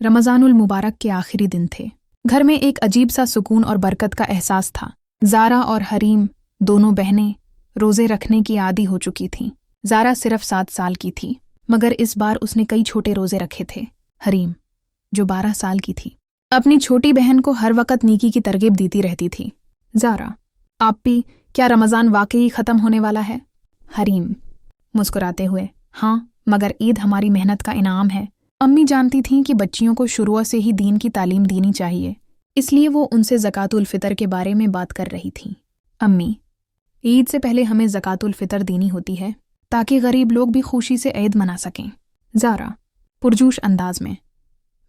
रमज़ानुल मुबारक के आखिरी दिन थे। घर में एक अजीब सा सुकून और बरकत का एहसास था। ज़ारा और हरीम दोनों बहनें रोज़े रखने की आदी हो चुकी थीं। ज़ारा सिर्फ 7 साल की थी, मगर इस बार उसने कई छोटे रोज़े रखे थे। हरीम, जो 12 साल की थी, अपनी छोटी बहन को हर वक्त नीकी की तरगीब देती रहती थी। ज़ारा, आप भी, क्या रमज़ान वाकई ख़त्म होने वाला है? हरीम, मुस्कुराते हुए, हाँ, मगर ईद हमारी मेहनत का इनाम है। अम्मी जानती थीं कि बच्चियों को शुरू से ही दीन की तालीम देनी चाहिए, इसलिए वो उनसे ज़कातुल फ़ितर के बारे में बात कर रही थीं। अम्मी, ईद से पहले हमें ज़कातुल फ़ितर देनी होती है ताकि गरीब लोग भी खुशी से ईद मना सकें। ज़ारा, पुरजोश अंदाज में,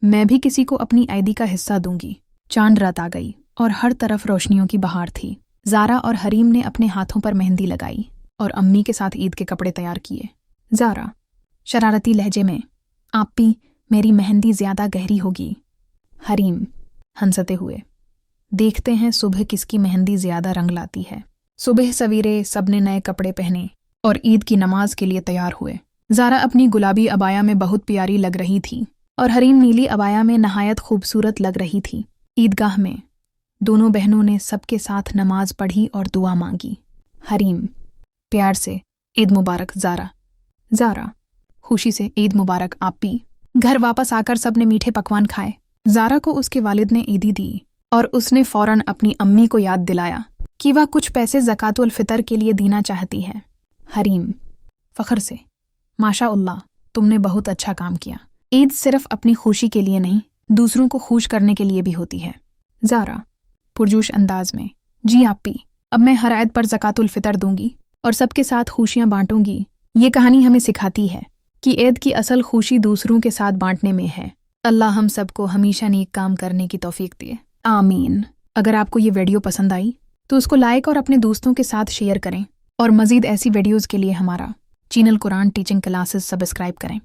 मैं भी किसी को अपनी ईदी का हिस्सा दूंगी। चांद रात आ गई और हर तरफ रोशनियों की बहार थी। ज़ारा और हरीम ने अपने हाथों पर मेहंदी लगाई और अम्मी के साथ ईद के कपड़े तैयार किए। ज़ारा, शरारती लहजे में, आप भी, मेरी मेहंदी ज़्यादा गहरी होगी। हरीम, हंसते हुए, देखते हैं सुबह किसकी मेहंदी ज़्यादा रंग लाती है। सुबह सवेरे सबने नए कपड़े पहने और ईद की नमाज के लिए तैयार हुए। ज़ारा अपनी गुलाबी अबाया में बहुत प्यारी लग रही थी और हरीम नीली अबाया में नहायत खूबसूरत लग रही थी। ईदगाह में दोनों बहनों ने सबके साथ नमाज पढ़ी और दुआ मांगी। हरीम, प्यार से, ईद मुबारक ज़ारा। ज़ारा, खुशी से, ईद मुबारक आप भी। घर वापस आकर सबने मीठे पकवान खाए। ज़ारा को उसके वालिद ने ईदी दी और उसने फ़ौरन अपनी अम्मी को याद दिलाया कि वह कुछ पैसे ज़कातुल फ़ितर के लिए देना चाहती है। हरीम, फ़ख्र से, माशाअल्लाह, तुमने बहुत अच्छा काम किया। ईद सिर्फ अपनी खुशी के लिए नहीं, दूसरों को खुश करने के लिए भी होती है। ज़ारा, पुरजोश अंदाज में, जी आप भी, अब मैं हर ईद पर ज़कातुल फ़ितर दूंगी और सबके साथ खुशियाँ बांटूंगी। ये कहानी हमें सिखाती है कि ईद की असल खुशी दूसरों के साथ बांटने में है। अल्लाह हम सबको हमेशा नेक काम करने की तौफीक दे, आमीन। अगर आपको ये वीडियो पसंद आई तो उसको लाइक और अपने दोस्तों के साथ शेयर करें और मज़ीद ऐसी वीडियोज़ के लिए हमारा channel Quran teaching classes subscribe करें।